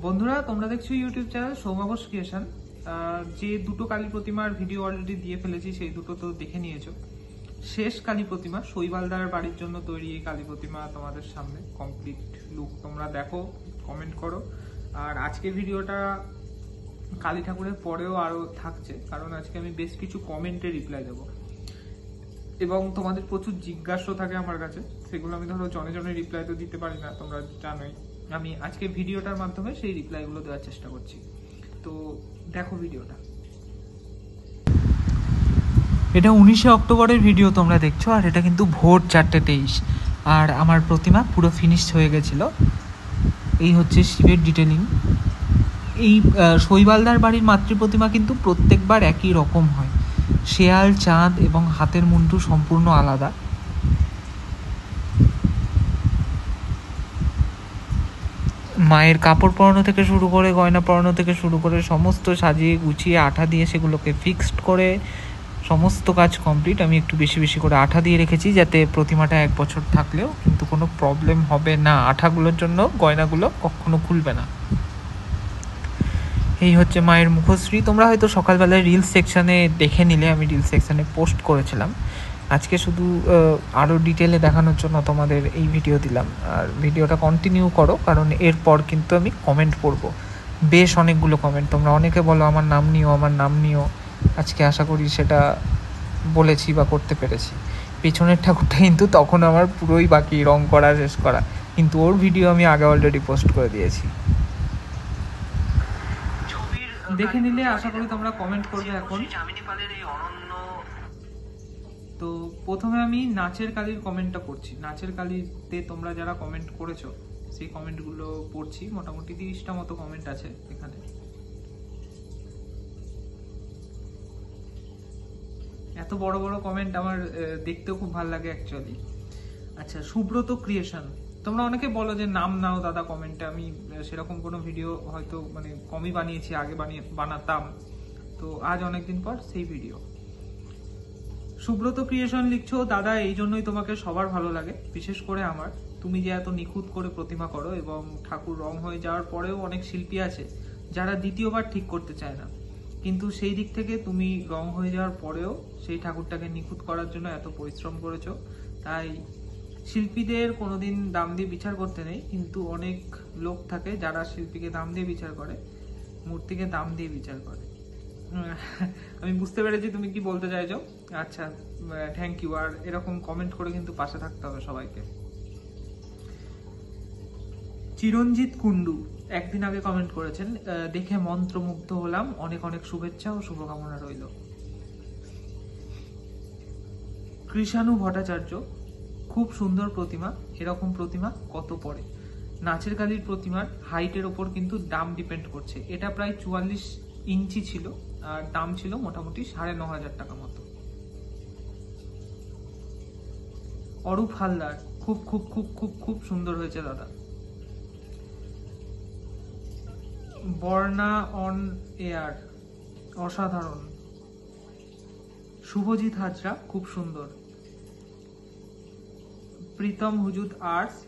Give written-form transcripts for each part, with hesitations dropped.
বন্ধুরা, তোমরা দেখছো ইউটিউব চ্যানেল সৌমাঘোষ ক্রিয়েশন। যে দুটো কালী প্রতিমার ভিডিও অলরেডি দিয়ে ফেলেছি, সেই দুটো তো দেখে নিয়েছো। শেষ কালী প্রতিমা, শৈবালদার বাড়ির জন্য তৈরি এই কালী প্রতিমা তোমাদের সামনে কমপ্লিট লুক তোমরা দেখো, কমেন্ট করো। আর আজকে ভিডিওটা কালী ঠাকুরের পরেও আরো থাকছে, কারণ আজকে আমি বেশ কিছু কমেন্টে রিপ্লাই দেবো এবং তোমাদের প্রচুর জিজ্ঞাসা থাকে আমার কাছে, সেগুলো আমি ধরো জনে জনে রিপ্লাই তো দিতে পারি না, তোমরা জানোই। আমি আজকে ভিডিওটার মাধ্যমে সেই রিপ্লাইগুলো দেওয়ার চেষ্টা করছি। তো দেখো ভিডিওটা। এটা 19শে অক্টোবরের ভিডিও তোমরা দেখছো, আর এটা কিন্তু ভোর 4:23, আর আমার প্রতিমা পুরো ফিনিশড হয়ে গেছিল। এই হচ্ছে শিবের ডিটেলিং। এই শৈবালদার বাড়ির মাতৃ প্রতিমা কিন্তু প্রত্যেকবার একই রকম হয়, শেয়াল, চাঁদ এবং হাতের মুন্ডু সম্পূর্ণ আলাদা। মায়ের কাপড় পরানো থেকে শুরু করে, গয়না পরানো থেকে শুরু করে সমস্ত সাজিয়ে গুছিয়ে আঠা দিয়ে সেগুলোকে ফিক্সড করে সমস্ত কাজ কমপ্লিট। আমি একটু বেশি বেশি করে আঠা দিয়ে রেখেছি, যাতে প্রতিমাটা 1 বছর থাকলেও কিন্তু কোনো প্রবলেম হবে না। আঠাগুলোর জন্য গয়নাগুলো কখনো খুলবে না। এই হচ্ছে মায়ের মুখশ্রী। তোমরা হয়তো সকালবেলায় রিলস সেকশানে দেখে নিলে, আমি রিলস সেকশানে পোস্ট করেছিলাম। আজকে শুধু আরও ডিটেলে দেখানোর জন্য তোমাদের এই ভিডিও দিলাম। আর ভিডিওটা কন্টিনিউ করো, কারণ এরপর কিন্তু আমি কমেন্ট পড়বো, বেশ অনেকগুলো কমেন্ট। তোমরা অনেকে বলো আমার নাম নিও, আমার নাম নিও। আজকে আশা করি সেটা বলেছি বা করতে পেরেছি। পেছনের ঠাকুরটা কিন্তু তখন আমার পুরোই বাকি, রং করা শেষ করা, কিন্তু ওর ভিডিও আমি আগে অলরেডি পোস্ট করে দিয়েছি। দেখে নিলে আশা করি তোমরা কমেন্ট করবে এখন। তো প্রথমে আমি নাচের কালীর কমেন্টটা পড়ছি। নাচের কালীতে তোমরা যারা কমেন্ট করেছো সেই কমেন্টগুলো পড়ছি। মোটামুটি 30টা মতো কমেন্ট আছে এখানে। এত বড় বড় কমেন্ট আমার দেখতেও খুব ভালো লাগে অ্যাকচুয়ালি। আচ্ছা, সুব্রত ক্রিয়েশন, তোমরা অনেকে বলো যে নাম নাও দাদা কমেন্টে। আমি সেরকম কোনো ভিডিও হয়তো কমই বানিয়েছি, আগে বানাতাম, তো আজ অনেকদিন পর সেই ভিডিও। সুব্রত ক্রিয়েশন লিখছো, দাদা এই জন্যই তোমাকে সবার ভালো লাগে, বিশেষ করে আমার। তুমি যে এত নিখুঁত করে প্রতিমা করো, এবং ঠাকুর রং হয়ে যাওয়ার পরেও অনেক শিল্পী আছে যারা দ্বিতীয়বার ঠিক করতে চায় না, কিন্তু সেই দিক থেকে তুমি রং হয়ে যাওয়ার পরেও সেই ঠাকুরটাকে নিখুঁত করার জন্য এত পরিশ্রম করেছো। তাই শিল্পীদের কোনোদিন দাম দিয়ে বিচার করতে নেই, কিন্তু অনেক লোক থাকে যারা শিল্পীকে দাম দিয়ে বিচার করে, মূর্তিকে দাম দিয়ে বিচার করে। আমি বুঝতে পেরেছি তুমি কি বলতে চাইছো। আচ্ছা, থ্যাংক ইউ। আর এরকম কমেন্ট করে কিন্তু পাশে থাকতে হবে সবাইকে। চিরঞ্জিত কুন্ডু একদিন আগে কমেন্ট করেছেন, দেখে মন্ত্রমুগ্ধ হলাম, অনেক অনেক শুভেচ্ছা ও শুভকামনা রইল। কৃষাণু ভট্টাচার্য, খুব সুন্দর প্রতিমা, এরকম প্রতিমা কত পড়ে? নাচের কালীর প্রতিমার হাইটের ওপর কিন্তু দাম ডিপেন্ড করছে। এটা প্রায় 44 ইঞ্চি ছিল, আর দাম ছিল মোটামুটি 9,500 টাকা মতো। অরূপ হালদার, খুব খুব খুব খুব খুব সুন্দর হয়েছে দাদা। বর্ণা অন এয়ার, অসাধারণ। শুভজিৎ হাজরা, খুব সুন্দর। প্রীতম হুজুদ আর্টস,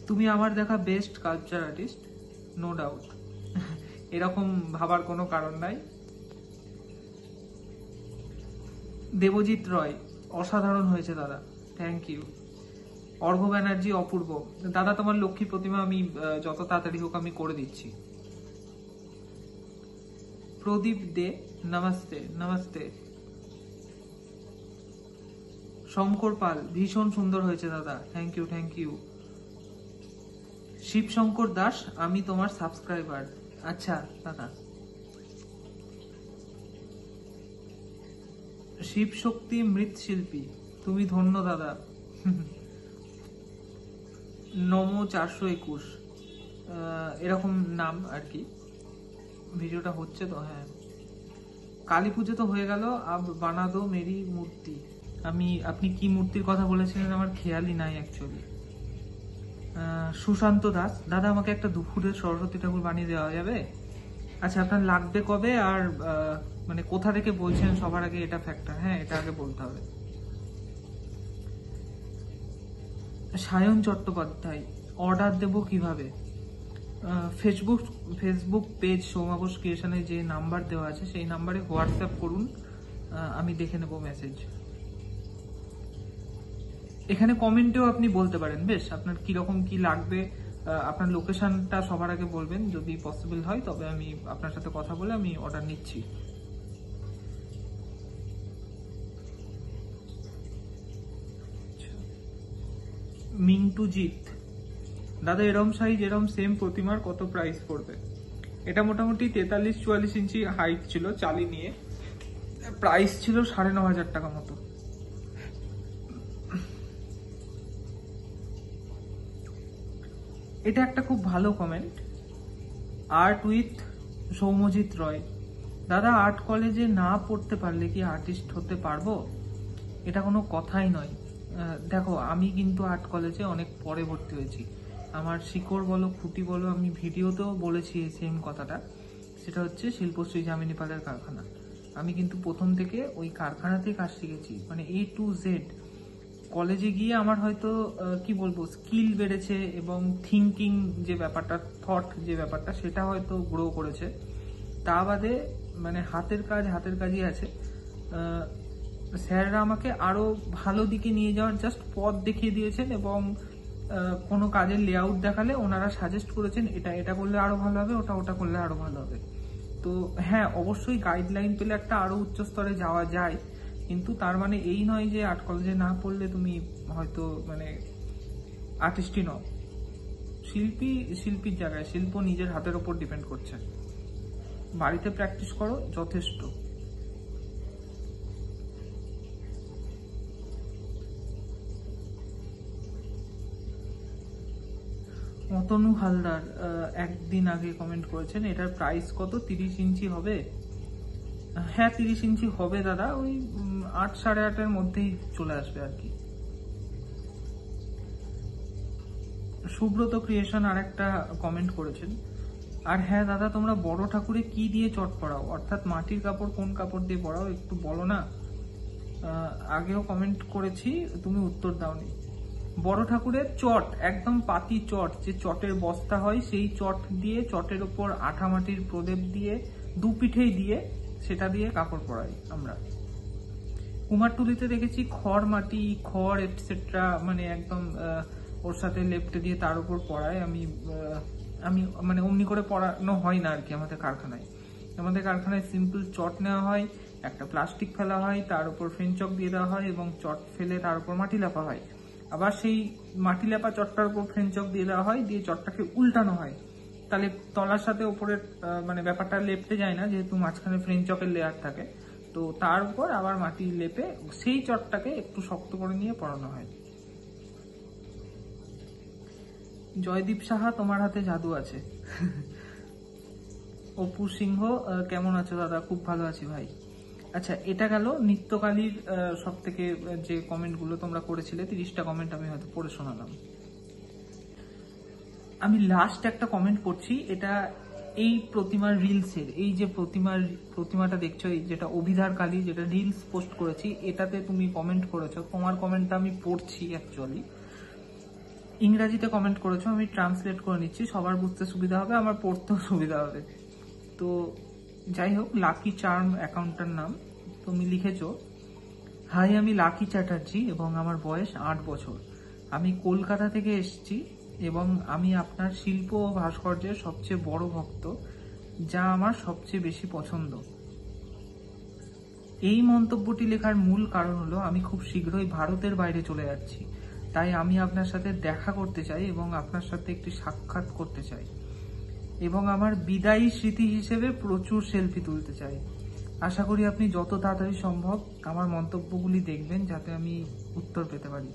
তুমি আমার দেখা best culture artist, no doubt. এরকম ভাবার কোনো কারণ নাই। দেবজিৎ রয়, অসাধারণ হয়েছে দাদা, থ্যাংক ইউ। অর্ঘ্য ব্যানার্জি, অপূর্ব। দাদা তোমার লক্ষ্মী প্রতিমা আমি যত তাড়াতাড়ি হোক আমি করে দিচ্ছি। প্রদীপ দে, নমস্তে নমস্তে। শঙ্কর পাল, ভীষণ সুন্দর হয়েছে দাদা, thank you thank you. Shibshankar Das, আমি তোমার সাবস্ক্রাইবার। আচ্ছা দাদা। শিবশক্তি মৃৎশিল্পী, তুমি ধন্য দাদা। নমো 421, এরকম নাম আর কি। ভিডিওটা হচ্ছে তো, হ্যাঁ। কালী পুজো তো হয়ে গেল, আব বানা দো মেরি মূর্তি। আপনি কি মূর্তির কথা বলেছিলেন আমার খেয়ালই নাই অ্যাকচুয়ালি। সুশান্ত দাস, দাদা আমাকে একটা দুপুরের সরস্বতী ঠাকুর বানিয়ে দেওয়া যাবে? আচ্ছা, আপনার লাগবে কবে, আর কোথা থেকে বলছেন সবার আগে এটা ফ্যাক্টর, হ্যাঁ এটা আগে বলতে হবে। সায়ন চট্টোপাধ্যায়, অর্ডার দেব কিভাবে? ফেসবুক পেজ সৌমাবোস ক্রিয়েশনে যে নাম্বার দেওয়া আছে সেই নাম্বারে হোয়াটসঅ্যাপ করুন, আমি দেখে নেব মেসেজ। এখানে কমেন্টেও আপনি বলতে পারেন বেশ আপনার কিরকম কি লাগবে, আপনার লোকেশনটা সবার আগে বলবেন, যদি পসিবল হয় তবে আমি আপনার সাথে কথা বলে আমি অর্ডার নিচ্ছি। মিন্টু জিৎ, দাদা এরম সাইজ এরম সেম প্রতিমার কত প্রাইস পড়বে? এটা মোটামুটি 43-44 ইঞ্চি হাইট ছিল, চালি নিয়ে প্রাইস ছিল 9,500 টাকা মতো। এটা একটা খুব ভালো কমেন্ট। আর্ট উইথ সৌম্যজিৎ রয়, দাদা আর্ট কলেজে না পড়তে পারলে কি আর্টিস্ট হতে পারবো? এটা কোনো কথাই নয়। দেখো আমি কিন্তু আর্ট কলেজে অনেক পরে ভর্তি হয়েছি, আমার শিকড় বলো খুঁটি বলো, আমি ভিডিওতেও বলেছি এই সেম কথাটা। সেটা হচ্ছে শিল্পশ্রী যামিনী পালের কারখানা। আমি কিন্তু প্রথম থেকে ওই কারখানাতেই কাজ শিখেছি, মানে A to Z। কলেজে গিয়ে আমার হয়তো কি বলবো স্কিল বেড়েছে এবং থিঙ্কিং যে ব্যাপারটা, থট যে ব্যাপারটা, সেটা হয়তো গ্রো করেছে। তা বাদে মানে হাতের কাজই আছে। স্যাররা আমাকে আরো ভালো দিকে নিয়ে যাওয়ার জাস্ট পথ দেখিয়ে দিয়েছেন এবং কোনো কাজের লেআউট দেখালে ওনারা সাজেস্ট করেছেন এটা করলে আরো ভালো হবে, ওটা করলে আরো ভালো হবে। তো হ্যাঁ অবশ্যই গাইডলাইন পেলে একটা আরো উচ্চ স্তরে যাওয়া যায়, কিন্তু তার মানে এই নয় যে আর্ট কলেজে না পড়লে তুমি হয়তো মানে আর্টিস্টই নও। শিল্পীর জায়গায়, শিল্প নিজের হাতের ওপর ডিপেন্ড করছে। বাড়িতে প্র্যাকটিস করো যথেষ্ট। অতনু হালদার একদিন আগে কমেন্ট করেছেন, এটার প্রাইস কত? 30 ইঞ্চি হবে? হ্যাঁ 30 ইঞ্চি হবে দাদা, ওই 8 সাড়ে 8-এর মধ্যেই চলে আসবে আর কি। সুব্রত ক্রিয়েশন আর একটা কমেন্ট করেছেন, আর হ্যাঁ দাদা তোমরা বড় ঠাকুরে কি দিয়ে চট পড়াও, অর্থাৎ মাটির কাপড় কোন কাপড় দিয়ে পড়াও একটু বলো না। আগেও কমেন্ট করেছি, তুমি উত্তর দাওনি। বড় ঠাকুরের চট একদম পাতি চট, যে চটের বস্তা হয় সেই চট দিয়ে, চটের উপর আঠা মাটির প্রলেপ দিয়ে, দু পিঠেই দিয়ে, সেটা দিয়ে কাপড় পরাই আমরা। কুমারটুলিতে দেখেছি খড় মাটি, খড় এটসেট্রা, মানে একদম ওর সাথে লেপটে দিয়ে তার উপর পরায়। আমি মানে অমনি করে পরানো হয় না আর কি আমাদের কারখানায়। আমাদের কারখানায় সিম্পল চট নেওয়া হয়, একটা প্লাস্টিক ফেলা হয়, তার উপর ফ্রেঞ্চ চক দিয়ে দেওয়া হয় এবং চট ফেলে তার উপর মাটি লেপা হয়। আবার সেই মাটি লেপা চটটার উপর ফ্রেঞ্চ চক দিয়ে দেওয়া হয়, দিয়ে চটটাকে উল্টানো হয়, তাহলে তলার সাথে উপরের মানে ব্যাপারটা লেপতে যায় না, যেহেতু মাঝখানে ফ্রেঞ্চ চকের লেয়ার থাকে। তো তার উপর আবার মাটি লেপে সেই চটটাকে একটু শক্ত করে নিয়ে পরানো হয়। জয়দীপ সাহা, তোমার হাতে জাদু আছে। অপু সিংহ, কেমন আছো দাদা? খুব ভালো আছি ভাই। আচ্ছা এটা গেল নিত্যকালীর সব থেকে যে কমেন্টগুলো তোমরা করেছিলে, 30টা কমেন্ট আমি হয়তো পড়ে শোনালাম। আমি লাস্ট একটা কমেন্ট করছি, এটা এই প্রতিমার রিলসের, এই যে প্রতিমাটা দেখছো, এই যেটা অভিধার কালী, যেটা রিলস পোস্ট করেছি, এটাতে তুমি কমেন্ট করেছো। তোমার কমেন্টটা আমি পড়ছি, অ্যাকচুয়ালি ইংরাজিতে কমেন্ট করেছো, আমি ট্রান্সলেট করে নিচ্ছি, সবার বুঝতে সুবিধা হবে, আমার পড়তেও সুবিধা হবে। তো যাই হোক, লাকি চার্ম অ্যাকাউন্টটার নাম। তুমি লিখেছো, হাই আমি লাকি চ্যাটার্জি এবং আমার বয়স 8 বছর। আমি কলকাতা থেকে এসেছি এবং আমি আপনার শিল্প ও ভাস্কর্যের সবচেয়ে বড় ভক্ত, যা আমার সবচেয়ে বেশি পছন্দ। এই মন্তব্যটি লেখার মূল কারণ হলো আমি খুব শীঘ্রই ভারতের বাইরে চলে যাচ্ছি, তাই আমি আপনার সাথে দেখা করতে চাই এবং আপনার সাথে একটি সাক্ষাৎ করতে চাই এবং আমার বিদায়ী স্মৃতি হিসেবে প্রচুর সেলফি তুলতে চাই। আশা করি আপনি যত তাড়াতাড়ি সম্ভব আমার মন্তব্যগুলি দেখবেন, যাতে আমি উত্তর পেতে পারি।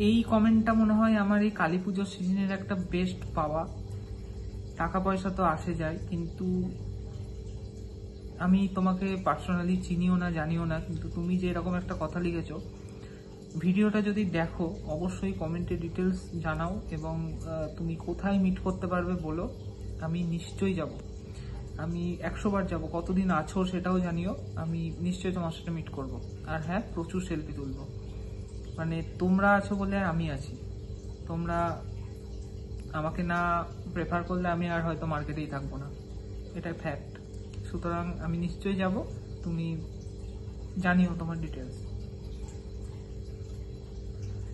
এই কমেন্টটা মনে হয় আমার এই কালী পুজোর সিজনের একটা বেস্ট পাওয়া। টাকা পয়সা তো আসে যায়, কিন্তু আমি তোমাকে পার্সোনালি চিনিও না, জানিও না, কিন্তু তুমি যে এরকম একটা কথা লিখেছো, ভিডিওটা যদি দেখো অবশ্যই কমেন্টে ডিটেলস জানাও এবং তুমি কোথায় মিট করতে পারবে বলো, আমি নিশ্চয়ই যাব। আমি 100 বার যাব, কতদিন আছো সেটাও জানিও, আমি নিশ্চয়ই তোমার সাথে মিট করব। আর হ্যাঁ, প্রচুর সেলফি তুলবো, মানে তোমরা আছো বলে আমি আছি। তোমরা আমাকে না প্রেফার করলে আমি আর হয়তো মার্কেটেই থাকবো না, এটাই ফ্যাক্ট। সুতরাং আমি নিশ্চয়ই যাব, তুমি জানিও তোমার ডিটেলস।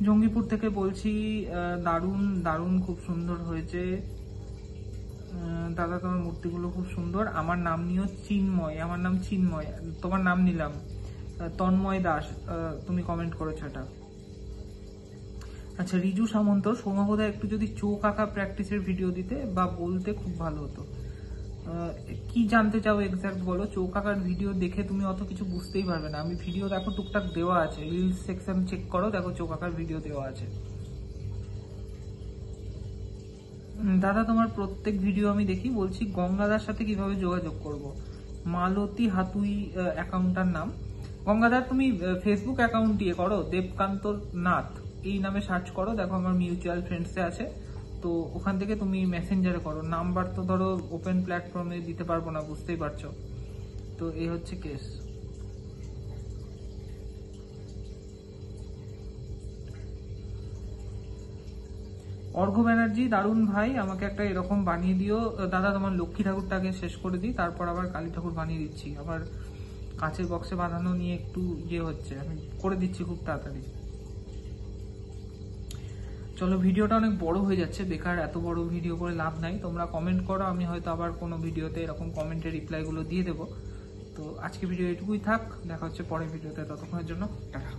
জঙ্গিপুর থেকে বলছি, দারুণ দারুণ, খুব সুন্দর হয়েছে দাদা, তোমার মূর্তিগুলো খুব সুন্দর। আমার নাম নিও চিন্ময়, আমার নাম চিন্ময়, তোমার নাম নিলাম তন্ময় দাস, তুমি কমেন্ট করেছো এটা। আচ্ছা, রিজু সামন্ত, সৌম্যবোধা একটু যদি চোখ আঁকা প্র্যাকটিসের ভিডিও দিতে বা বলতে খুব ভালো হতো। কি জানতে চাও এক্স্যাক্ট বলো। চোখ আঁকার ভিডিও দেখে তুমি অত কিছু বুঝতেই পারবে না। আমি ভিডিও দেখো টুকটাক দেওয়া আছে, রিলস সেকশন চেক করো, দেখো চোখ আঁকার ভিডিও দেওয়া আছে। দাদা তোমার প্রত্যেক ভিডিও আমি দেখি, বলছি গঙ্গাদার সাথে কিভাবে যোগাযোগ করব। মালতী হাতুই অ্যাকাউন্টটার নাম। গঙ্গাদার তুমি ফেসবুক অ্যাকাউন্ট দিয়ে করো, দেবকান্ত নাথ এই নামে সার্চ করো, দেখো আমার মিউচুয়াল ফ্রেন্ডসে আছে, তো ওখান থেকে তুমি মেসেঞ্জারে করো। নাম্বার তো ধরো ওপেন প্ল্যাটফর্মে দিতে পারবো না, বুঝতেই পারছো, তো এই হচ্ছে কেস। অর্ঘ্য ব্যানার্জি, দারুণ ভাই, আমাকে একটা এরকম বানিয়ে দিও। দাদা তোমার লক্ষ্মী ঠাকুরটাকে শেষ করে দিই, তারপর আবার কালী ঠাকুর বানিয়ে দিচ্ছি। আবার কাঁচের বক্সে বাঁধানো নিয়ে একটু হচ্ছে, আমি করে দিচ্ছি খুব তাড়াতাড়ি। চলো, ভিডিওটা অনেক বড় হয়ে যাচ্ছে, বেকার এত বড় ভিডিও করে লাভ নাই। তোমরা কমেন্ট করো, আমি হয়তো আবার কোনো ভিডিওতে এরকম কমেন্টের রিপ্লাইগুলো দিয়ে দেবো। তো আজকে ভিডিও এটুকুই থাক, দেখা হচ্ছে পরের ভিডিওতে, ততক্ষণের জন্য টাটা।